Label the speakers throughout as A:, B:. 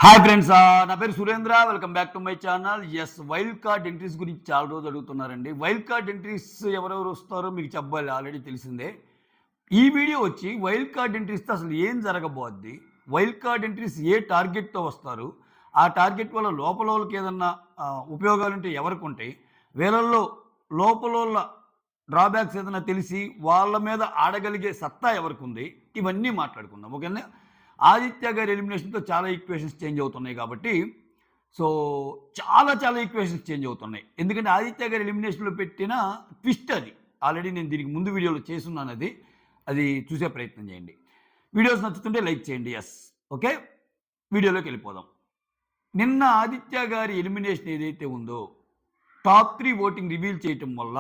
A: Hi friends, నా పేరు Surendra. Welcome back to my channel. Wild card entries గురించి చాలా రోజులు అడుగుతున్నారండి. వైల్డ్ కార్డ్ ఎంట్రీస్ ఎవరెవరు వస్తారో మీకు చెప్పాలి, ఆల్రెడీ తెలిసిందే. ఈ వీడియో వచ్చి వైల్డ్ కార్డ్ ఎంట్రీస్తో అసలు ఏం జరగబోద్ది, వైల్డ్ కార్డ్ ఎంట్రీస్ ఏ టార్గెట్తో వస్తారు, ఆ టార్గెట్ వల్ల లోపలకి ఏదన్నా ఉపయోగాలుంటే ఎవరికి ఉంటాయి, వీళ్ళల్లో లోపల డ్రాబ్యాక్స్ ఏదైనా తెలిసి వాళ్ళ మీద ఆడగలిగే సత్తా ఎవరికి ఉంది, ఇవన్నీ మాట్లాడుకుందాం. ఓకేనా? ఆదిత్య గారి ఎలిమినేషన్తో చాలా ఈక్వేషన్స్ చేంజ్ అవుతున్నాయి కాబట్టి చాలా ఈక్వేషన్స్ చేంజ్ అవుతున్నాయి. ఎందుకంటే ఆదిత్య గారి ఎలిమినేషన్లో పెట్టిన ట్విస్ట్ అది. ఆల్రెడీ నేను దీనికి ముందు వీడియోలో చేస్తున్నాను. అది చూసే ప్రయత్నం చేయండి. వీడియోస్ నచ్చుతుంటే లైక్ చేయండి. ఓకే, వీడియోలోకి వెళ్ళిపోదాం. నిన్న ఆదిత్య గారి ఎలిమినేషన్ ఏదైతే ఉందో, టాప్ 3 ఓటింగ్ రివీల్ చేయటం వల్ల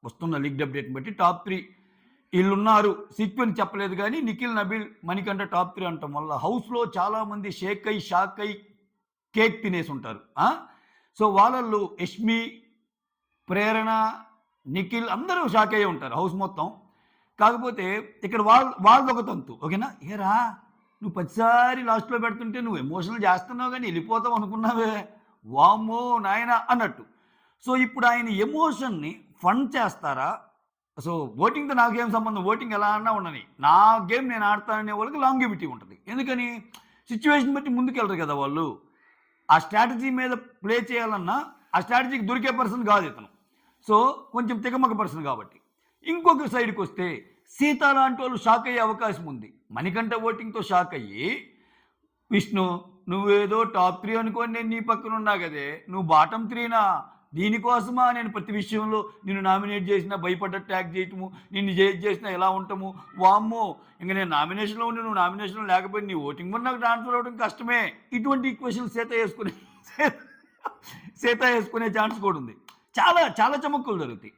A: వస్తున్న లీగ్డ్ అప్డేట్ని బట్టి టాప్ 3 వీళ్ళున్నారు. సీక్వెన్స్ చెప్పలేదు కానీ నిఖిల్, నబీల్, మణికంఠ టాప్ 3 అనటం వల్ల హౌస్లో చాలామంది షేక్ అయి షాక్ అయి కేక్ తినేసి ఉంటారు. సో వాళ్ళల్లో యష్మి, ప్రేరణ, నిఖిల్ అందరూ షాక్ అయ్యే ఉంటారు హౌస్ మొత్తం. కాకపోతే ఇక్కడ వాళ్ళదొక తంతు. ఓకేనా? ఏరా నువ్వు 10సారి లాస్ట్లో పెడుతుంటే నువ్వు ఎమోషనల్ చేస్తున్నావు కానీ వెళ్ళిపోతావు అనుకున్నావే, వామ్మో నాయన అన్నట్టు. సో ఇప్పుడు ఆయన ఎమోషన్ని ఫండ్ చేస్తారా? సో ఓటింగ్తో నాకేం సంబంధం, ఓటింగ్ ఎలా అన్నా ఉండని, నా గేమ్ నేను ఆడతాననే వాళ్ళకి లాంగివిటీ ఉంటుంది. ఎందుకని? సిచ్యువేషన్ బట్టి ముందుకెళ్ళరు కదా వాళ్ళు. ఆ స్ట్రాటజీ మీద ప్లే చేయాలన్నా ఆ స్ట్రాటజీకి దొరికే పర్సన్ కాదు ఇతను. సో కొంచెం తికమక పర్సన్ కాబట్టి. ఇంకొక సైడ్కి వస్తే సీత లాంటి వాళ్ళు షాక్ అయ్యే అవకాశం ఉంది. మణికంఠ ఓటింగ్తో షాక్ అయ్యి, విష్ణు నువ్వేదో టాప్ 3 అనుకోని నేను నీ పక్కన ఉన్నా కదే, నువ్వు బాటమ్ 3నా, దీనికోసమా నేను ప్రతి విషయంలో నిన్ను నామినేట్ చేసినా భయపడ్డట్టు యాక్ట్ చేయటము, నిన్ను చేసినా ఎలా ఉంటాము, వామ్మో ఇంకా నేను నామినేషన్లో ఉండి నువ్వు నామినేషన్లో లేకపోయి నీ ఓటింగ్ వల్ల నాకు ట్రాన్స్ఫర్ అవ్వడం కష్టమే. ఇటువంటి ఈక్వేషన్ సీత వేసుకునే ఛాన్స్ కూడా ఉంది. చాలా చమక్కులు జరుగుతాయి.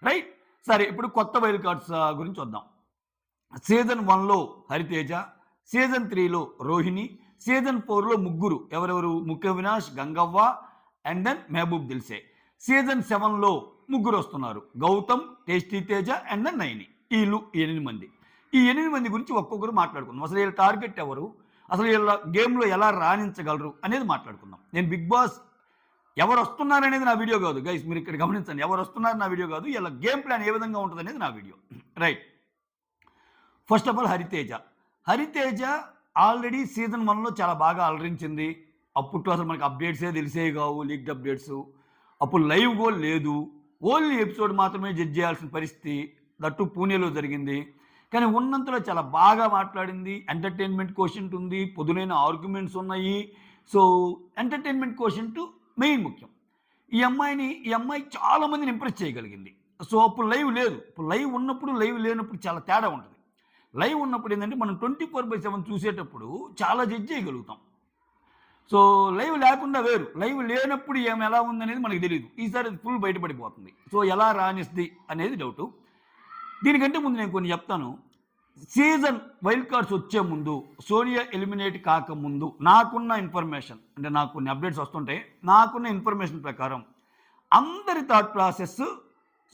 A: రైట్, సరే ఇప్పుడు కొత్త వైల్డ్ కార్డ్స్ గురించి వద్దాం. సీజన్ 1లో హరితేజ, సీజన్ 3లో రోహిణి, సీజన్ 4లో ముగ్గురు. ఎవరెవరు? ముఖ్య Avinash, Gangavva and then Mehboob Dilse. Season 7లో ముగ్గురు వస్తున్నారు, Gautham, tasty Teja and then Naini. వీళ్ళు 8 మంది. ఈ 8 మంది గురించి ఒక్కొక్కరు మాట్లాడుకుందాం. అసలు వీళ్ళ టార్గెట్ ఎవరు, అసలు వీళ్ళ గేమ్లో ఎలా రాణించగలరు అనేది మాట్లాడుకుందాం. నేను బిగ్ బాస్ ఎవరు వస్తున్నారనేది నా వీడియో కాదు గైస్, మీరు ఇక్కడ గమనించండి. ఎవరు వస్తున్నారు నా వీడియో కాదు, వీళ్ళ గేమ్ ప్లాన్ ఏ విధంగా ఉంటుంది అనేది నా video. Right, first of all Hariteja already season 1లో చాలా బాగా అలరించింది. అప్పట్లో అసలు మనకి అప్డేట్సే తెలిసేవి కావు, లీక్డ్ అప్డేట్స్. అప్పుడు లైవ్ గోల్ లేదు, ఓన్లీ ఎపిసోడ్ మాత్రమే జడ్జ్ చేయాల్సిన పరిస్థితి. దట్టు పూణేలో జరిగింది. కానీ ఉన్నంతలో చాలా బాగా మాట్లాడింది. ఎంటర్టైన్మెంట్ కోషెంట్ ఉంది, పొదునైన ఆర్గ్యుమెంట్స్ ఉన్నాయి. సో ఎంటర్టైన్మెంట్ కోషెంట్ మెయిన్ ముఖ్యం. ఈ అమ్మాయి చాలామందిని ఇంప్రెస్ చేయగలిగింది. సో అప్పుడు లైవ్ లేదు. ఇప్పుడు లైవ్ ఉన్నప్పుడు లైవ్ లేనప్పుడు చాలా తేడా ఉంటుంది. లైవ్ ఉన్నప్పుడు ఏంటంటే మనం 24/7 చూసేటప్పుడు చాలా జడ్జ్ చేయగలుగుతాం. సో లైవ్ లేకుండా వేరు, లైవ్ లేనప్పుడు ఏమి ఎలా ఉందనేది మనకు తెలియదు. ఈసారి అది ఫుల్ బయటపడిపోతుంది. సో ఎలా రాణిస్తుంది అనేది డౌటు. దీనికంటే ముందు నేను కొన్ని చెప్తాను. సీజన్ వైల్డ్ కార్డ్స్ వచ్చే ముందు, సోనియా ఎలిమినేట్ కాకముందు నాకున్న ఇన్ఫర్మేషన్, అంటే నాకు కొన్ని అప్డేట్స్ వస్తుంటే నాకున్న ఇన్ఫర్మేషన్ ప్రకారం అందరి థాట్ ప్రాసెస్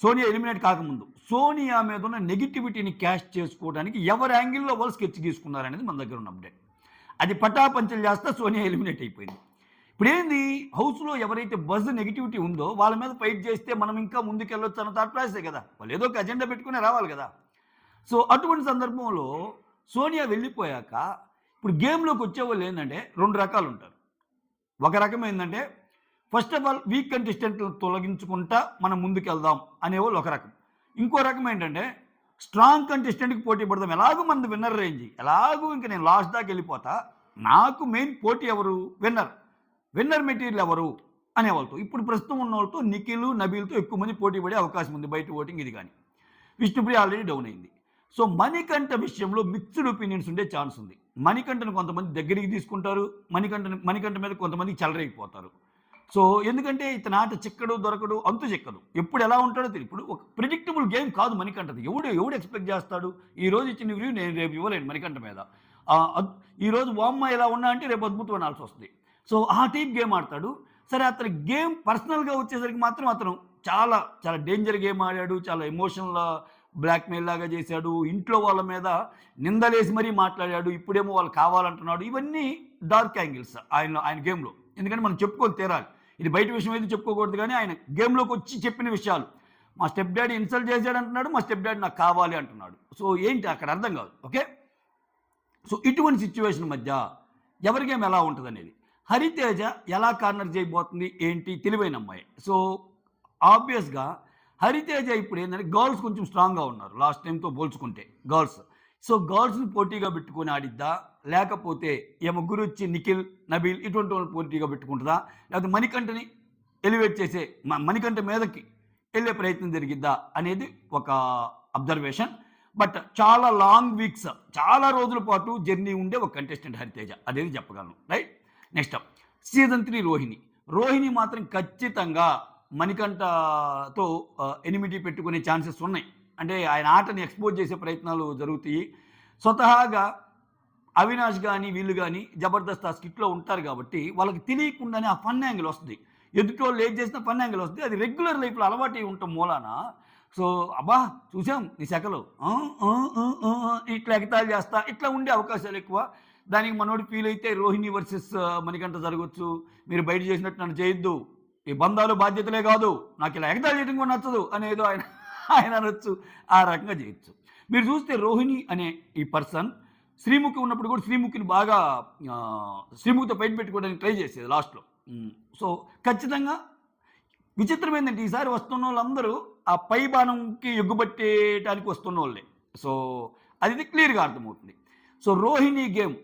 A: సోనియా ఎలిమినేట్ కాకముందు సోనియా మీద ఉన్న నెగిటివిటీని క్యాష్ చేసుకోవడానికి ఎవరి యాంగిల్లో వాళ్ళు స్కెచ్ తీసుకున్నారనేది మన దగ్గర ఉన్న అప్డేట్. అది పటాపంచలు చేస్తా సోనియా ఎలిమినేట్ అయిపోయింది. ఇప్పుడు ఏంది, హౌస్లో ఎవరైతే బజ్ నెగిటివిటీ ఉందో వాళ్ళ మీద ఫైట్ చేస్తే మనం ఇంకా ముందుకెళ్ళొచ్చు అన్న థాట్ ప్రాసెసే కదా. వాళ్ళు ఏదో ఒక అజెండా పెట్టుకునే రావాలి కదా. సో అటువంటి సందర్భంలో సోనియా వెళ్ళిపోయాక ఇప్పుడు గేమ్లోకి వచ్చేవాళ్ళు ఏంటంటే 2 రకాలు ఉంటారు. ఒక రకం ఏంటంటే ఫస్ట్ ఆఫ్ ఆల్ వీక్ కంటెస్టెంట్లను తొలగించుకుంటా మనం ముందుకెళ్దాం అనేవాళ్ళు ఒక రకం. ఇంకో రకం ఏంటంటే స్ట్రాంగ్ కంటెస్టెంట్కి పోటీ పడదాం, ఎలాగూ మనది విన్నర్ రేంజ్, ఎలాగూ ఇంకా నేను లాస్ట్ దాకా వెళ్ళిపోతా, నాకు మెయిన్ పోటీ ఎవరు, విన్నర్ మెటీరియల్ ఎవరు అనేవాళ్ళతో. ఇప్పుడు ప్రస్తుతం ఉన్న వాళ్ళతో నిఖిల్, నబీల్తో ఎక్కువ మంది పోటీ పడే అవకాశం ఉంది బయట ఓటింగ్. ఇది కానీ విష్ణుప్రియ ఆల్రెడీ డౌన్ అయింది. సో మణికంఠ విషయంలో మిక్స్డ్ ఒపీనియన్స్ ఉండే ఛాన్స్ ఉంది. మణికంఠను కొంతమంది దగ్గరికి తీసుకుంటారు, మణికంఠ మీద కొంతమంది చెలరైపోతారు. సో ఎందుకంటే ఇతని ఆట చిక్కడు, దొరకడు, అంతు చిక్కదు, ఎప్పుడు ఎలా ఉంటాడో తెలియదు. ఇప్పుడు ఒక ప్రిడిక్టబుల్ గేమ్ కాదు మణికంఠది. ఎవడు ఎక్స్పెక్ట్ చేస్తాడు? ఈరోజు ఇచ్చిన రివ్యూ నేను రేపు ఇవ్వలేను మణికంఠ మీద. ఈరోజు వామ్మ ఎలా ఉన్నా అంటే రేపు అద్భుతం అనాల్సి వస్తుంది. సో ఆ టైప్ గేమ్ ఆడతాడు. సరే, అతని గేమ్ పర్సనల్గా వచ్చేసరికి మాత్రం అతను చాలా డేంజర్ గేమ్ ఆడాడు, చాలా ఎమోషనల్ బ్లాక్మెయిల్ లాగా చేశాడు, ఇంట్లో వాళ్ళ మీద నిందలేసి మరీ మాట్లాడాడు, ఇప్పుడేమో వాళ్ళు కావాలంటున్నాడు. ఇవన్నీ డార్క్ యాంగిల్స్ ఆయన గేమ్లో. ఎందుకంటే మనం చెప్పుకొని తీరాలి. ఇది బయట విషయం అయితే చెప్పుకోకూడదు, కానీ ఆయన గేమ్లోకి వచ్చి చెప్పిన విషయాలు. మా స్టెప్ డాడీ ఇన్సల్ట్ చేశాడు అంటున్నాడు, మా స్టెప్ డాడీ నాకు కావాలి అంటున్నాడు. సో ఏంటి అక్కడ అర్థం కాదు. ఓకే, సో ఇటువంటి సిచ్యువేషన్ మధ్య ఎవరి గేమ్ ఎలా ఉంటుంది అనేది, హరితేజ ఎలా కార్నర్ చేయబోతుంది ఏంటి, తెలివైన అమ్మాయి. సో ఆబ్వియస్గా హరితేజ ఇప్పుడు ఏంటంటే గర్ల్స్ కొంచెం స్ట్రాంగ్గా ఉన్నారు లాస్ట్ టైంతో పోల్చుకుంటే గర్ల్స్. సో గర్ల్స్ని పోటీగా పెట్టుకొని ఆడిద్దా, లేకపోతే ఏ ముగ్గురు వచ్చి నిఖిల్, నబీల్ ఇటువంటి వాళ్ళు పోటీగా పెట్టుకుంటుందా, లేకపోతే మణికంఠని ఎలివేట్ చేసే మణికంఠ మీదకి వెళ్ళే ప్రయత్నం జరిగిద్దా అనేది ఒక అబ్జర్వేషన్. బట్ చాలా లాంగ్ వీక్స్, చాలా రోజుల పాటు జర్నీ ఉండే ఒక కంటెస్టెంట్ హరితేజ, అదేది చెప్పగలను. రైట్, నెక్స్ట్ సీజన్ 3 రోహిణి మాత్రం ఖచ్చితంగా మణికంఠతో ఎనిమిటీ పెట్టుకునే ఛాన్సెస్ ఉన్నాయి. అంటే ఆయన ఆటని ఎక్స్పోజ్ చేసే ప్రయత్నాలు జరుగుతాయి. స్వతహాగా అవినాష్ కానీ వీళ్ళు కానీ జబర్దస్త్ ఆ స్కిట్లో ఉంటారు కాబట్టి వాళ్ళకి తెలియకుండానే ఆ ఫన్ యాంగిల్ వస్తుంది. ఎదుటోళ్ళు ఏది చేసినా ఫన్ యాంగిల్ వస్తుంది. అది రెగ్యులర్ లైఫ్లో అలవాటు ఉండటం మూలాన సో అబ్బా చూసాం నీ శకలు ఇట్లా ఎగతాళి చేస్తా ఇట్లా ఉండే అవకాశాలు ఎక్కువ. దానికి మనోడు ఫీల్ అయితే రోహిణి వర్సెస్ మణికంఠ జరగవచ్చు. మీరు బయట చేసినట్టు నన్ను చేయొద్దు, ఈ బంధాలు బాధ్యతలే కాదు, నాకు ఇలా ఎగతాళి చేయడం కూడా నచ్చదు అనేదో ఆయన అనొచ్చు. ఆ రకంగా చేయొచ్చు. మీరు చూస్తే రోహిణి అనే ఈ పర్సన్ శ్రీముఖి ఉన్నప్పుడు కూడా శ్రీముఖిని బాగా శ్రీముఖితో బయట పెట్టుకోవడానికి ట్రై చేసేది లాస్ట్లో. సో ఖచ్చితంగా విచిత్రం ఏంటంటే ఈసారి వస్తున్న వాళ్ళందరూ ఆ పై బాణంకి ఎగ్గుబట్టేయడానికి వస్తున్న వాళ్ళే. సో అది క్లియర్గా అర్థమవుతుంది. సో రోహిణి గేమ్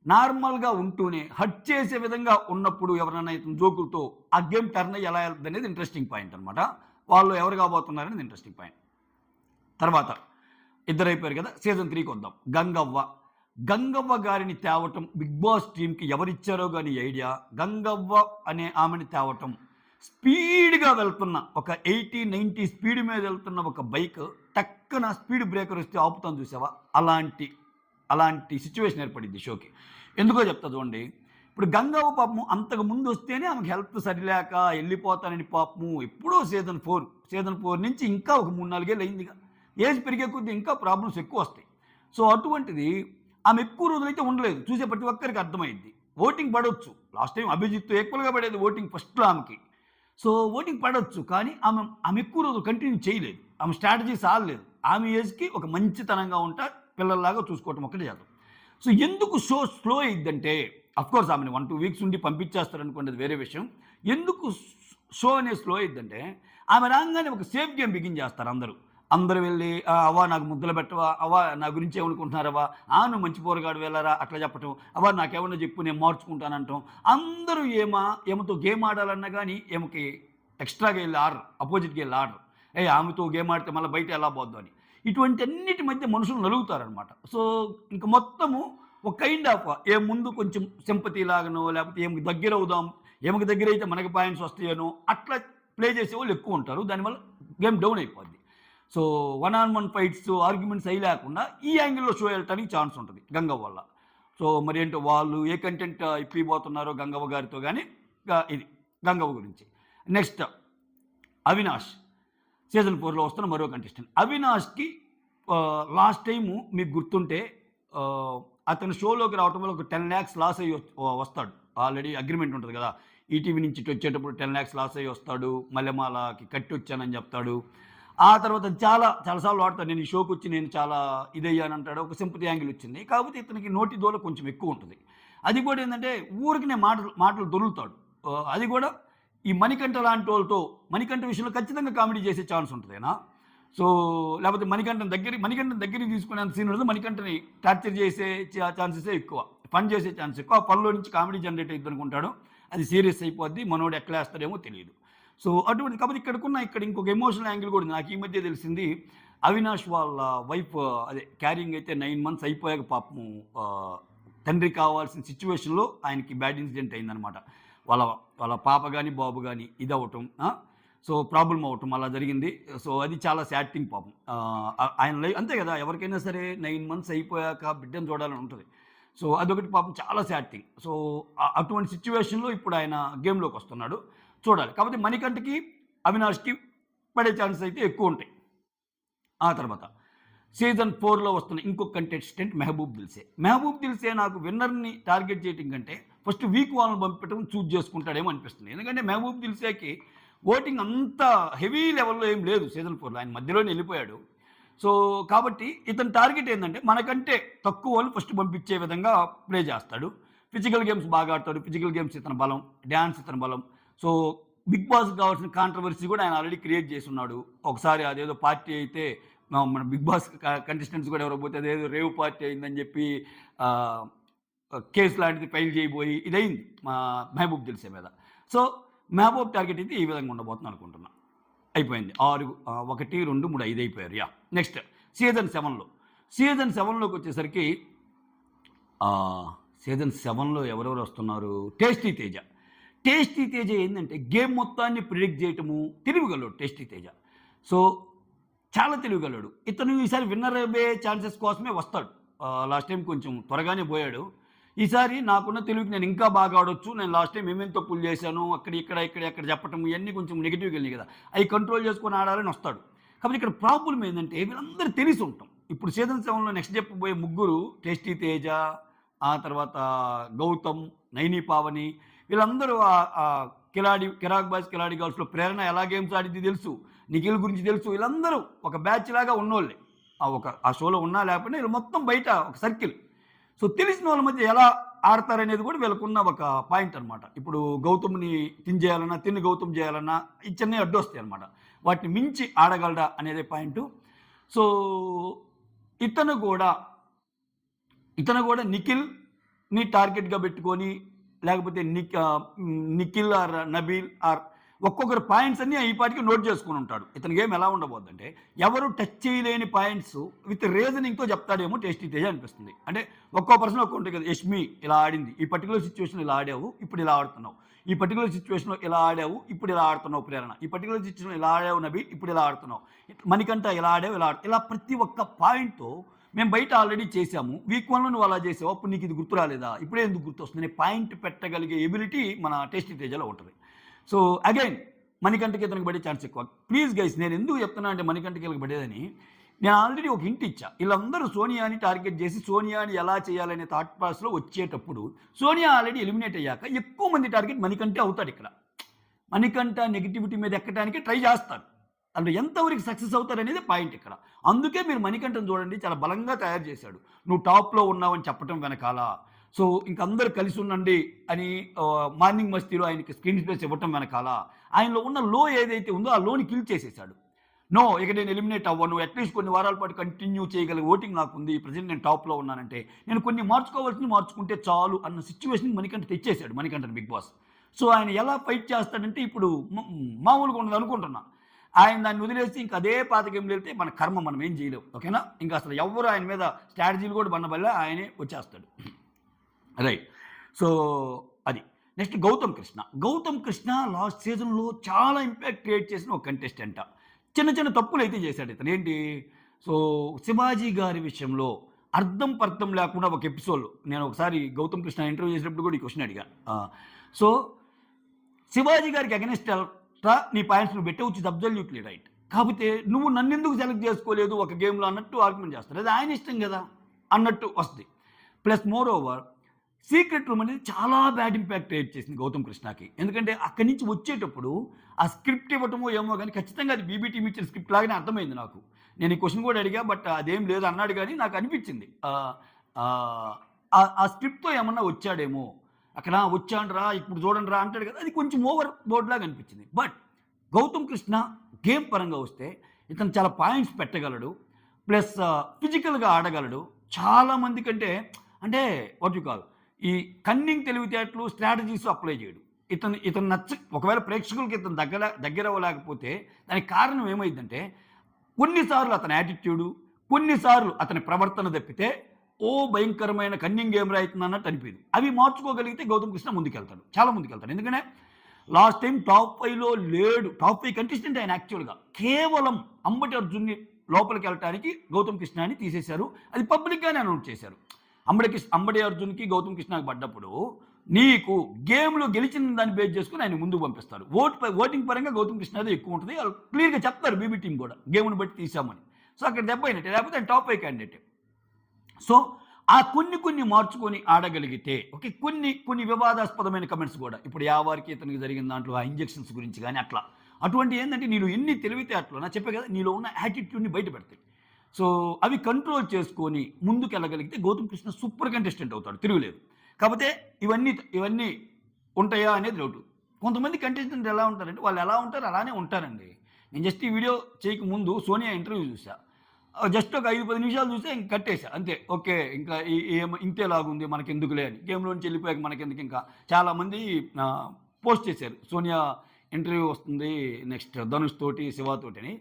A: నార్మల్గా ఉంటూనే హట్ చేసే విధంగా ఉన్నప్పుడు ఎవరైనా ఇతను జోకులతో ఆ గేమ్ టర్న్ అయ్యి ఎలా వెళ్తుంది అనేది ఇంట్రెస్టింగ్ పాయింట్ అనమాట. వాళ్ళు ఎవరు కాబోతున్నారనేది ఇంట్రెస్టింగ్ పాయింట్. తర్వాత ఇద్దరు అయిపోయారు కదా, సీజన్ 3కి వద్దాం. గంగవ్వ గారిని తేవటం బిగ్ బాస్ టీంకి ఎవరిచ్చారో కానీ ఐడియా. గంగవ్వ అనే ఆమెని తేవటం, స్పీడ్గా వెళ్తున్న ఒక 80-90 స్పీడ్ మీద వెళ్తున్న ఒక బైక్ టక్కున స్పీడ్ బ్రేకర్ వస్తే ఆపుతాను చూసావా, అలాంటి సిచ్యువేషన్ ఏర్పడింది షోకి. ఎందుకో చెప్తా చూడండి. ఇప్పుడు గంగవ్వ పాపము అంతకు ముందు వస్తేనే ఆమెకు హెల్త్ సరిలేక వెళ్ళిపోతానని పాపము ఎప్పుడో సీజన్ 4 నుంచి ఇంకా ఒక 3-4 ఏళ్ళు అయిందిగా. ఏజ్ పెరిగే కొద్దీ ఇంకా ప్రాబ్లమ్స్ ఎక్కువ వస్తాయి. సో అటువంటిది ఆమె ఎక్కువ రోజులైతే ఉండలేదు. చూసే ప్రతి ఒక్కరికి అర్థమైంది. ఓటింగ్ పడవచ్చు, లాస్ట్ టైం అభిజిత్తో ఈక్వల్గా పడేది ఓటింగ్ ఫస్ట్లో ఆమెకి. సో ఓటింగ్ పడవచ్చు, కానీ ఆమె ఎక్కువ రోజులు కంటిన్యూ చేయలేదు. ఆమె స్ట్రాటజీ సాగలేదు. ఆమె ఏజ్కి ఒక మంచితనంగా ఉంటా పిల్లల్లాగా చూసుకోవటం ఒక్కటే చేద్దాం. సో ఎందుకు షో స్లో అయ్యిద్దంటే, అఫ్కోర్స్ ఆమెను 1-2 వీక్స్ ఉండి పంపించేస్తారు అనుకోండి, అది వేరే విషయం. ఎందుకు షో అనేది స్లో అయ్యిద్దంటే, ఆమె రాగానే ఒక సేఫ్ గేమ్ బిగిన్ చేస్తారు అందరూ వెళ్ళి అవ్వా నాకు ముద్దలు పెట్టవా, అవ్వా నా గురించి ఏమనుకుంటున్నారవ్వా, నువ్వు మంచి పోరగాడు వెళ్ళరా అట్లా చెప్పటం, అవ్వా నాకేమన్నా చెప్పు నేను మార్చుకుంటానంటాం. అందరూ ఏమతో గేమ్ ఆడాలన్నా కానీ ఏమకి ఎక్స్ట్రాగా వెళ్ళి ఆడరు, అపోజిట్గా వెళ్ళి ఆడరు. ఆమెతో గేమ్ ఆడితే మళ్ళీ బయట ఎలా పోద్దు అని. ఇటువంటి అన్నిటి మధ్య మనుషులు నలుగుతారనమాట. సో ఇంక మొత్తము ఒక కైండ్ ఆఫ్ ముందు కొంచెం సింపతి లాగనో, లేకపోతే ఏమికి దగ్గర అవుదాం, ఏమికి దగ్గర అయితే మనకి పాయింట్స్ వస్తాయనో అట్లా ప్లే చేసేవాళ్ళు ఎక్కువ ఉంటారు. దానివల్ల గేమ్ డౌన్ అయిపోద్ది. సో 1-on-1 ఫైట్స్, ఆర్గ్యుమెంట్స్ అయి లేకుండా ఈ యాంగిల్లో షో వెళ్ళటానికి ఛాన్స్ ఉంటుంది గంగవ్వ వల్ల. సో మరి ఏంటో వాళ్ళు ఏ కంటెంట్ ఇప్పిపోతున్నారో గంగవ్వ గారితో, కానీ ఇది గంగవ్వ గురించి. నెక్స్ట్ అవినాష్, సీజన్ 4లో వస్తున్న మరో కంటెస్టెంట్. అవినాష్కి లాస్ట్ టైము మీకు గుర్తుంటే అతను షోలోకి రావటం వల్ల ఒక 10 lakhs లాస్ అయ్యి వస్తాడు. ఆల్రెడీ అగ్రిమెంట్ ఉంటుంది కదా, ఈటీవీ నుంచి వచ్చేటప్పుడు 10 lakhs లాస్ అయ్యి వస్తాడు, మల్లెమాలకి కట్టి వచ్చానని చెప్తాడు. ఆ తర్వాత చాలాసార్లు వాడతాడు, నేను ఈ షోకి వచ్చి నేను చాలా ఇదయ్యానంటాడు. ఒక సింపతి యాంగిల్ వచ్చింది. కాకపోతే ఇతనికి నోటి దోల కొంచెం ఎక్కువ ఉంటుంది. అది కూడా ఏంటంటే ఊరికినే మాటలు దొరుకుతాడు. అది కూడా ఈ మణికంఠ లాంటి వాళ్ళతో, మణికంఠ విషయంలో ఖచ్చితంగా కామెడీ చేసే ఛాన్స్ ఉంటుందేనా. సో లేకపోతే మణికంఠని దగ్గరికి తీసుకునేంత సీన్ ఉండదు. మణికంఠని టార్చర్ చేసే ఛాన్సెసే ఎక్కువ, ఫన్ చేసే ఛాన్స్ ఎక్కువ. ఆ పనిలో నుంచి కామెడీ జనరేట్ అవుతుంది అనుకుంటాడు, అది సీరియస్ అయిపోద్ది, మనోడు ఎట్లా వేస్తాడేమో తెలియదు. సో అటువంటి కాబట్టి ఇక్కడ ఇంకొక ఎమోషనల్ యాంగిల్ కూడా ఉంది. నాకు ఈ మధ్య తెలిసింది, అవినాష్ వాళ్ళ వైఫ్ అదే క్యారింగ్ అయితే 9 months అయిపోయాక పాపము తండ్రి కావాల్సిన సిచ్యువేషన్లో ఆయనకి బ్యాడ్ ఇన్సిడెంట్ అయిందనమాట. వాళ్ళ పాప కానీ బాబు కానీ ఇది అవ్వటం, సో ప్రాబ్లం అవ్వటం అలా జరిగింది. సో అది చాలా సాడ్ థింగ్ పాపం. ఆయన లైఫ్ అంతే కదా, ఎవరికైనా సరే 9 months అయిపోయాక బిడ్డను చూడాలని ఉంటుంది. సో అదొకటి పాపం చాలా సాడ్ థింగ్. సో అటువంటి సిచ్యువేషన్లో ఇప్పుడు ఆయన గేమ్లోకి వస్తున్నాడు, చూడాలి. కాబట్టి మణికంఠకి అవినాష్కి పడే ఛాన్సెస్ అయితే ఎక్కువ ఉంటాయి. ఆ తర్వాత సీజన్ 4లో వస్తున్న ఇంకొక కంటెస్టెంట్ మెహబూబ్ దిల్సే. మెహబూబ్ దిల్సే నాకు విన్నర్‌ని టార్గెట్ చేయటం కంటే ఫస్ట్ వీక్ వాళ్ళని పంపించడం చూజ్ చేసుకుంటాడేమో అనిపిస్తుంది. ఎందుకంటే మెహబూబ్ దిల్సేకి ఓటింగ్ అంత హెవీ లెవెల్‌లో ఏం లేదు సీజన్ 4లో. ఆయన మధ్యలోనే వెళ్ళిపోయాడు. సో, కాబట్టి ఇతని టార్గెట్ ఏందంటే మనకంటే తక్కువ వాళ్ళని ఫస్ట్ పంపించే విధంగా ప్లే చేస్తాడు. ఫిజికల్ గేమ్స్ బాగా ఆడతాడు. ఫిజికల్ గేమ్స్ ఇతని బలం. డాన్స్ ఇతని బలం. సో, బిగ్ బాస్‌కి కావాల్సిన కాంట్రవర్సీ కూడా ఆయన ఆల్రెడీ క్రియేట్ చేసున్నాడు. ఒకసారి అదేదో పార్టీ అయితే మన బిగ్ బాస్ కంటెస్టెంట్స్ కూడా ఎవరో పోతే అదేదో రేవ్ పార్టీ అయిందని చెప్పి ఆహ్, కేస్ లాంటిది ఫైల్ చేయబోయి ఇదయింది మా మెహబూబ్ దిల్సే మీద. సో, మెహబూబ్ టార్గెట్ అయితే ఈ విధంగా ఉండబోతుంది అనుకుంటున్నా. అయిపోయింది. 1, 2, 3, 5 అయిపోయారు. నెక్స్ట్ సీజన్ 7లో. సీజన్ 7లోకొచ్చేసరికి సీజన్ 7లో ఎవరెవరు వస్తున్నారు? టేస్టీ తేజ. టేస్టీ తేజ ఏందంటే గేమ్ మొత్తాన్ని ప్రిడిక్ట్ చేయటము తెలివిగలడు టేస్టీ తేజ. సో, చాలా తెలివిగలడు. ఇతను ఈసారి విన్నర్ అయ్యే ఛాన్సెస్ కోసమే వస్తాడు. లాస్ట్ టైం కొంచెం త్వరగానే పోయాడు. ఈసారి నాకున్న తెలివికి నేను ఇంకా బాగా ఆడొచ్చు. నేను లాస్ట్ టైం ఏమేం తప్పులు చేశాను. ఇక్కడ చెప్పటం ఇయన్నీ కొంచెం నెగెటివ్‌గా వెళ్ళినాయి కదా! అయి కంట్రోల్ చేసుకొని ఆడాలని వస్తాడు. కాబట్టి ఇక్కడ ప్రాబ్లమ్ ఏందంటే వీళ్ళందరూ తెలిసి ఉంటాం. ఇప్పుడు సీజన్ 7లో నెక్స్ట్ చెప్పబోయే ముగ్గురు టేస్టీ తేజ, ఆ తర్వాత గౌతమ్, నైని పావని వీళ్ళందరూ కిరాక్ బాయ్స్, కిలాడి గర్ల్స్‌లో ప్రేరణ ఎలా గేమ్స్ ఆడిద్ది తెలుసు. నిఖిల్ గురించి తెలుసు. వీళ్ళందరూ ఒక బ్యాచ్ లాగా ఉన్నోళ్ళే. ఆ షోలో ఉన్నా లేకపోయినా వీళ్ళు మొత్తం బయట ఒక సర్కిల్. సో, తెలిసిన వాళ్ళ మధ్య ఎలా ఆడతారనేది కూడా వీళ్ళకున్న ఒక పాయింట్ అనమాట. ఇప్పుడు గౌతమ్‌ని గౌతమ్ చేయాలన్నా ఈ చిన్నవి అడ్డొస్తాయి అనమాట. వాటిని మించి ఆడగలడా అనేదే పాయింటు. సో, ఇతను కూడా నిఖిల్‌ని టార్గెట్‌గా పెట్టుకొని లేకపోతే నిఖిల్ ఆర్ నబీల్ ఆర్ ఒక్కొక్కరు పాయింట్స్ అన్నీ ఈ పాటికి నోట్ చేసుకొని ఉంటాడు. ఇతని గేమ్ ఎలా ఉండబోద్దంటే ఎవరు టచ్ చేయలేని పాయింట్స్ విత్ రీజనింగ్‌తో చెప్తాడేమో టేస్టీ తేజ అనిపిస్తుంది. అంటే ఒక్కో పర్సన్ ఒక్కో ఉంటుంది కదా! యష్మి ఇలా ఆడింది. ఈ పర్టిక్యులర్ సిట్యుయేషన్‌లో ఇలా ఆడావు. ఇప్పుడు ఇలా ఆడుతున్నావు. ఈ పర్టిక్యులర్ సిట్యుయేషన్‌లో ఇలా ఆడావు. ఇప్పుడు ఇలా ఆడుతున్నావు ప్రేరణ. ఈ పర్టిక్యులర్ సిట్యుయేషన్‌లో ఇలా ఆడావు నబీల్. ఇప్పుడు ఇలా ఆడుతున్నావు. మణికంఠ ఇలా ఆడావు. ఇలా ప్రతి ఒక్క పాయింట్‌తో మేము బయట ఆల్రెడీ చేసాము. వీక్ 1లో నువ్వు అలా చేసావు. అప్పుడు నీకు ఇది గుర్తు రాలేదా? ఇప్పుడే ఎందుకు గుర్తొస్తుంది? అనే పాయింట్ పెట్టగలిగే ఎబిలిటీ మన టేస్టీ తేజలో ఉంటుంది. సో, అగైన్ మణికంఠకి ఇతనికి పడే ఛాన్స్ ఎక్కువ. ప్లీజ్ గైస్ నేను ఎందుకు చెప్తున్నా అంటే మణికంఠకి వీళ్ళకి పడేదని నేను ఆల్రెడీ ఒక హింట్ ఇచ్చా. వీళ్ళందరూ సోనియాని టార్గెట్ చేసి సోనియాని ఎలా చేయాలనే థాట్ ప్రాసెస్‌లో వచ్చేటప్పుడు సోనియా ఆల్రెడీ ఎలిమినేట్ అయ్యాక ఎక్కువ మంది టార్గెట్ మణికంఠే అవుతాడు ఇక్కడ. మణికంఠ నెగటివిటీ మీద ఎక్కడానికి ట్రై చేస్తాడు. అందులో ఎంతవరకు సక్సెస్ అవుతారనేది పాయింట్ ఇక్కడ. అందుకే మీరు మణికంఠను చూడండి చాలా బలంగా తయారు చేశాడు. నువ్వు టాప్‌లో ఉన్నావని చెప్పటం వెనకాల. సో, ఇంక అందరూ కలిసి ఉండండి అని మార్నింగ్ మస్తీలో ఆయనకి స్క్రీన్ స్పేస్ ఇవ్వటం వెనకాల ఆయనలో ఉన్న లో ఏదైతే ఉందో ఆ లోని కిల్ చేసేసాడు. నో ఇక నేను ఎలిమినేట్ అవ్వను. అట్లీస్ట్ కొన్ని వారాల పాటు కంటిన్యూ చేయగలిగే ఓటింగ్ నాకుంది. ప్రెజెంట్ నేను టాప్‌లో ఉన్నానంటే నేను కొన్ని మార్చుకోవాల్సినవి మార్చుకుంటే చాలు అన్న సిట్యుయేషన్‌కి మణికంఠ తెచ్చేసాడు మణికంఠని బిగ్ బాస్. సో, ఆయన ఎలా ఫైట్ చేస్తాడంటే ఇప్పుడు మామూలుగా ఉండదు అనుకుంటున్నా. ఆయన దాన్ని వదిలేసి ఇంక అదే పాత గేమ్‌లో వెళ్తే మన కర్మ మనం ఏం చేయలేం. ఓకేనా? ఇంకా అసలు ఎవ్వరు ఆయన మీద స్ట్రాటజీలు కూడా బన్నబల్లే ఆయనే వచ్చేస్తాడు. రైట్. సో, అది. నెక్స్ట్ గౌతమ్ కృష్ణ. గౌతమ్ కృష్ణ లాస్ట్ సీజన్‌లో చాలా ఇంపాక్ట్ క్రియేట్ చేసిన ఒక కంటెస్టెంట. చిన్న చిన్న తప్పులైతే చేశాడు ఇతను. ఏంటి? సో, శివాజీ గారి విషయంలో అర్థం పర్థం లేకుండా ఒక ఎపిసోడ్‌లో నేను ఒకసారి గౌతమ్ కృష్ణ ఇంటర్వ్యూ చేసినప్పుడు కూడా ఈ క్వెషన్ అడిగాను. సో, శివాజీ గారికి అగైనెస్ట్ నీ పాయింట్స్ నువ్వు పెట్టావు విచ్ ఇస్ అబ్సల్యూట్‌లీ రైట్. కాకపోతే నువ్వు నన్నెందుకు సెలెక్ట్ చేసుకోలేదు ఒక గేమ్‌లో అన్నట్టు ఆర్గ్యుమెంట్ చేస్తారు. అది ఆయన ఇష్టం కదా! అన్నట్టు వస్తది. Plus more over secret room అనేది చాలా బ్యాడ్ ఇంపాక్ట్ క్రియేట్ చేసింది గౌతమ్ కృష్ణకి. ఎందుకంటే అక్కడి నుంచి వచ్చేటప్పుడు ఆ స్క్రిప్ట్ ఇవ్వటమో ఏమో కానీ ఖచ్చితంగా అది బీబీ టీమ్ ఇచ్చిన స్క్రిప్ట్ లాగానే అర్థమైంది నాకు. నేను ఈ క్వెషన్ కూడా అడిగా బట్ అదేం లేదు అన్నాడు కానీ నాకు అనిపించింది. ఆ స్క్రిప్ట్‌తో ఏమన్నా వచ్చాడేమో. అక్కడ వచ్చానురా ఇప్పుడు చూడండిరా అంటాడు కదా! అది కొంచెం ఓవర్ బోర్డ్ లాగా అనిపించింది. బట్ గౌతమ్ కృష్ణ గేమ్ పరంగా వస్తే ఇతను చాలా పాయింట్స్ పెట్టగలడు. ప్లస్ ఫిజికల్‌గా ఆడగలడు. చాలా మంది కంటే అంటే వాట్ యు కాల్ ఈ కన్నింగ్ తెలివితేటలు, స్ట్రాటజీస్ అప్లై చేయడు. ఇతను ఒకవేళ ప్రేక్షకులకి ఇతను దగ్గరవ్వలేకపోతే దానికి కారణం ఏమైందంటే కొన్నిసార్లు అతని యాటిట్యూడు, కొన్నిసార్లు అతని ప్రవర్తన తప్పితే భయంకరమైన కన్నింగ్ గేమ్ రైతుంది అన్నట్టు అనిపించింది. అవి మార్చుకోగలిగితే గౌతమ్ కృష్ణ ముందుకెళ్తాడు. చాలా ముందుకెళ్తాడు. ఎందుకంటే లాస్ట్ టైం టాప్ 5లో లేడు. టాప్ 5 కంటెస్టెంట్ ఆయన యాక్చువల్‌గా. కేవలం అంబటి అర్జున్‌ని లోపలికి వెళ్ళటానికి గౌతమ్ కృష్ణని తీసేశారు. అది పబ్లిక్‌గానే అనౌన్స్ చేశారు. అంబటి అర్జున్‌కి గౌతమ్ కృష్ణకి పడ్డప్పుడు నీకు గేమ్‌లో గెలిచిన దాన్ని బేస్ చేసుకొని ఆయన ముందుకు పంపిస్తారు. ఓటింగ్ పరంగా గౌతమ్ కృష్ణదే ఎక్కువ ఉంటుంది. వాళ్ళు క్లియర్‌గా చెప్తారు బీబీ టీమ్ కూడా గేమ్‌ని బట్టి తీసామని. సో అక్కడ దెబ్బ అయినట్టే, లేకపోతే ఆయన టాప్ 5 క్యాండిడేట్. సో ఆ కొన్ని మార్చుకొని ఆడగలిగితే ఓకే. కొన్ని వివాదాస్పదమైన కమెంట్స్ కూడా ఇప్పుడు యావారికి ఇతనికి జరిగిన దాంట్లో ఆ ఇంజెక్షన్స్ గురించి కానీ అట్లా అటువంటి ఏంటంటే నీలో ఎన్ని తెలివితేటలు నా చెప్పే కదా నీలో ఉన్న యాటిట్యూడ్ని బయట పెడతాయి. సో అవి కంట్రోల్ చేసుకొని ముందుకెళ్ళగలిగితే గౌతమ్ కృష్ణ సూపర్ కంటెస్టెంట్ అవుతాడు, తిరుగులేదు. కాకపోతే ఇవన్నీ ఉంటాయా అనేది డౌట్. కొంతమంది కంటెస్టెంట్ ఎలా ఉంటారంటే వాళ్ళు ఎలా ఉంటారు అలానే ఉంటారండి. నేను జస్ట్ ఈ వీడియో చేయక ముందు సోనియా ఇంటర్వ్యూ చూసా. జస్ట్ ఒక 5-10 నిమిషాలు చూస్తే ఇంక కట్టేసా అంతే. ఓకే, ఇంకా ఇంతేలాగుంది మనకెందుకులే అని. గేమ్లోంచి వెళ్ళిపోయాక మనకెందుకు ఇంకా. చాలామంది పోస్ట్ చేశారు సోనియా ఇంటర్వ్యూ వస్తుంది నెక్స్ట్ ధనుష్ తోటి శివతోటి అని.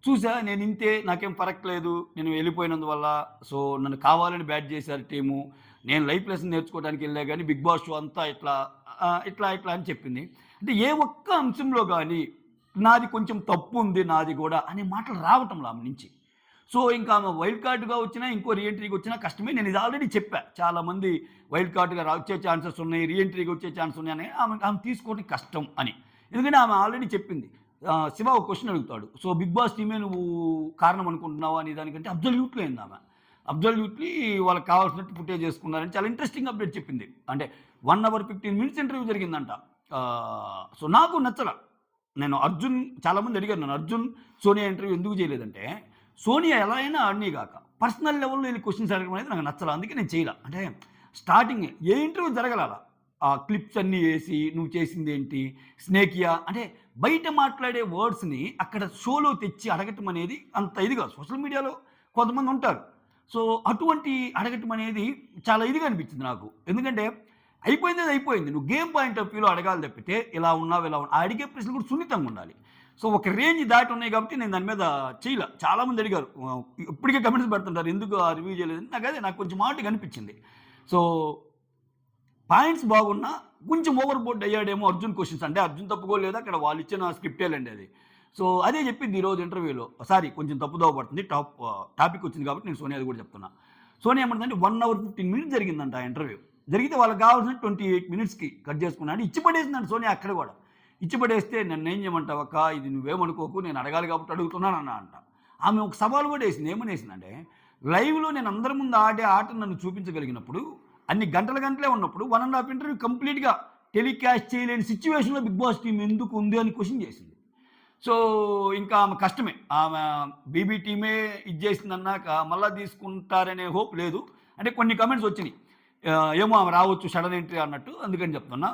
A: చూసా నేను ఇంతే, నాకేం పరక్లేదు నేను వెళ్ళిపోయినందువల్ల. సో నన్ను కావాలని బ్యాట్ చేశారు టీము. నేను లైఫ్ లెసన్ నేర్చుకోవడానికి వెళ్ళా కానీ బిగ్ బాస్ షో అంతా ఇట్లా అని చెప్పింది. అంటే ఏ ఒక్క అంశంలో కానీ నాది కొంచెం తప్పు ఉంది నాది కూడా అనే మాటలు రావటంలో ఆమె నుంచి. సో ఇంకా ఆమె వైల్డ్ కార్డ్గా వచ్చినా ఇంకో రీఎంట్రీకి వచ్చినా కష్టమే. నేను ఇది ఆల్రెడీ చెప్పా, చాలామంది వైల్డ్ కార్డ్గా వచ్చే ఛాన్సెస్ ఉన్నాయి, రీఎంట్రీకి వచ్చే ఛాన్స్ ఉన్నాయని ఆమె తీసుకోవడం కష్టం అని. ఎందుకంటే ఆమె ఆల్రెడీ చెప్పింది. శివ ఒక క్వశ్చన్ అడుగుతాడు, సో బిగ్ బాస్ టీమే నువ్వు కారణం అనుకుంటున్నావా అని. దానికంటే అబ్జల్యూట్లీ అయింది ఆమె. అబ్జల్యూట్లీ వాళ్ళకి కావాల్సినట్టు ఫుటేజ్ చేసుకున్నారని చాలా ఇంట్రెస్టింగ్ అప్డేట్ చెప్పింది. అంటే 1 hour 15 minutes ఇంటర్వ్యూ జరిగిందంట. సో నాకు నచ్చల. నేను అర్జున్ చాలామంది అడిగారు నన్ను, అర్జున్ సోనియా ఇంటర్వ్యూ ఎందుకు చేయలేదంటే సోనియా ఎలా అయినా అన్నీ కాక పర్సనల్ లెవెల్లో వెళ్ళి క్వశ్చన్స్ అడగడం అనేది నాకు నచ్చల. అందుకే నేను చేయలే. అంటే స్టార్టింగ్ ఏ ఇంటర్వ్యూ జరగల ఆ క్లిప్స్ అన్నీ వేసి నువ్వు చేసింది ఏంటి స్నేకియా అంటే బయట మాట్లాడే వర్డ్స్ని అక్కడ షోలో తెచ్చి అడగటం అనేది అంత ఇది కాదు. సోషల్ మీడియాలో కొంతమంది ఉంటారు. సో అటువంటి అడగటం అనేది చాలా ఇదిగా అనిపించింది నాకు. ఎందుకంటే అయిపోయింది. నువ్వు గేమ్ పాయింట్ ఆఫ్ వ్యూలో అడగాలి తప్పితే ఇలా ఉన్నావు ఇలా ఉన్నావు అడిగే ప్రశ్నలు కూడా సున్నితంగా ఉండాలి. సో ఒక రేంజ్ దాటి ఉన్నాయి కాబట్టి నేను దాని మీద చేయలే. చాలామంది అడిగారు, ఇప్పటికే కమెంట్స్ పెడుతుంటారు ఎందుకు ఆ రివ్యూ చేయలేదని. నాకు కొంచెం మాటగా అనిపించింది. సో పాయింట్స్ బాగున్నా కొంచెం ఓవర్ బోర్డ్ అయ్యాడేమో అర్జున్ క్వశ్చన్స్. అంటే అర్జున్ తప్పుకోలేదు, అక్కడ వాళ్ళు ఇచ్చిన స్క్రిప్టేలండి అది. సో అదే చెప్పింది ఈరోజు ఇంటర్వ్యూలో. సారీ కొంచెం తప్పుదోవ పడుతుంది, టాపిక్ వచ్చింది కాబట్టి నేను సోనియాది కూడా చెప్తున్నా. సోనియా ఏమంటుందంటే 1 hour 15 minutes జరిగిందంట ఆ ఇంటర్వ్యూ. జరిగితే వాళ్ళకి కావాల్సిన 28 minutesకి కట్ చేసుకున్నాడు. ఇచ్చి పడేసిందండి సోనియా అక్కడ కూడా. ఇచ్చి పడేస్తే నన్ను ఏం చేయమంటావు అక్క, ఇది నువ్వేమనుకోకు నేను అడగాలి కాబట్టి అడుగుతున్నాను అంట. ఆమె ఒక సవాల్ కూడా వేసింది. ఏమని వేసిందంటే లైవ్లో నేను అందరి ముందు ఆడే ఆటను నన్ను చూపించగలిగినప్పుడు అన్ని గంటలే ఉన్నప్పుడు 1.5 ఇంటర్వ్యూ కంప్లీట్గా టెలికాస్ట్ చేయలేని సిచ్యువేషన్లో బిగ్ బాస్ టీం ఎందుకు ఉంది అని క్వశ్చన్ చేసింది. సో ఇంకా ఆమె కష్టమే. ఆమె బీబీ టీమే ఇది చేసిందన్నాక మళ్ళీ తీసుకుంటారనే హోప్ లేదు. అంటే కొన్ని కమెంట్స్ వచ్చినాయి, ఏమో ఆమె రావచ్చు సడన్ ఎంట్రీ అన్నట్టు. అందుకని చెప్తున్నా.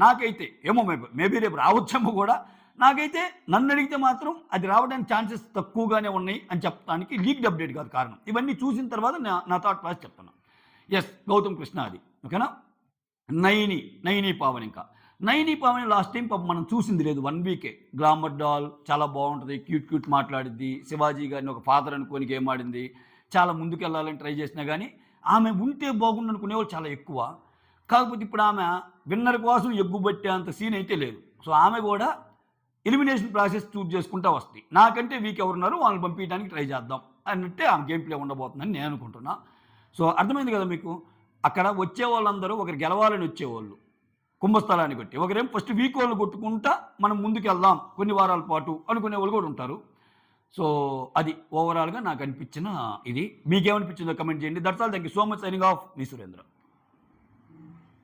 A: నాకైతే ఏమో మేబీ రేపు రావచ్చేమో కూడా. నాకైతే నన్ను అడిగితే మాత్రం అది రావడానికి ఛాన్సెస్ తక్కువగానే ఉన్నాయి అని చెప్పడానికి లీక్డ్ అప్డేట్ కాదు కారణం. ఇవన్నీ చూసిన తర్వాత నా థాట్ ప్రాసెస్ చెప్తున్నా. ఎస్, గౌతమ్ కృష్ణ అది ఓకేనా. నైని పావని. ఇంకా నైని పావని లాస్ట్ టైం పాపం మనం చూసింది లేదు, 1 week గ్లామర్ డాల్ చాలా బాగుంటుంది, క్యూట్ మాట్లాడిద్ది. శివాజీ గారిని ఒక ఫాదర్ అనుకోని గేమ్ ఆడింది. చాలా ముందుకు వెళ్ళాలని ట్రై చేసినా కానీ ఆమె ఉంటే బాగుండు అనుకునేవాళ్ళు చాలా ఎక్కువ. కాకపోతే ఇప్పుడు ఆమె విన్నర్ కోసం ఎగ్గుబట్టే అంత సీన్ అయితే లేదు. సో ఆమె కూడా ఎలిమినేషన్ ప్రాసెస్ చూజ్ చేసుకుంటూ వస్తుంది. నాకంటే వీక్ ఎవరున్నారు వాళ్ళని పంపించడానికి ట్రై చేద్దాం అన్నట్టే ఆమె గేమ్ ప్లే ఉండబోతుందని నేను అనుకుంటున్నా. సో అర్థమైంది కదా మీకు. అక్కడ వచ్చే వాళ్ళందరూ ఒకరు గెలవాలని వచ్చేవాళ్ళు కుంభస్థలాన్ని కొట్టి, ఒకరేం ఫస్ట్ వీక్ వాళ్ళు కొట్టుకుంటా మనం ముందుకు వెళ్దాం కొన్ని వారాల పాటు అనుకునే వాళ్ళు కూడా ఉంటారు. సో అది ఓవరాల్గా నాకు అనిపించిన ఇది. మీకేమనిపించిందో కమెంట్ చేయండి. That's all. Thank you so much. Signing off, me Surendra.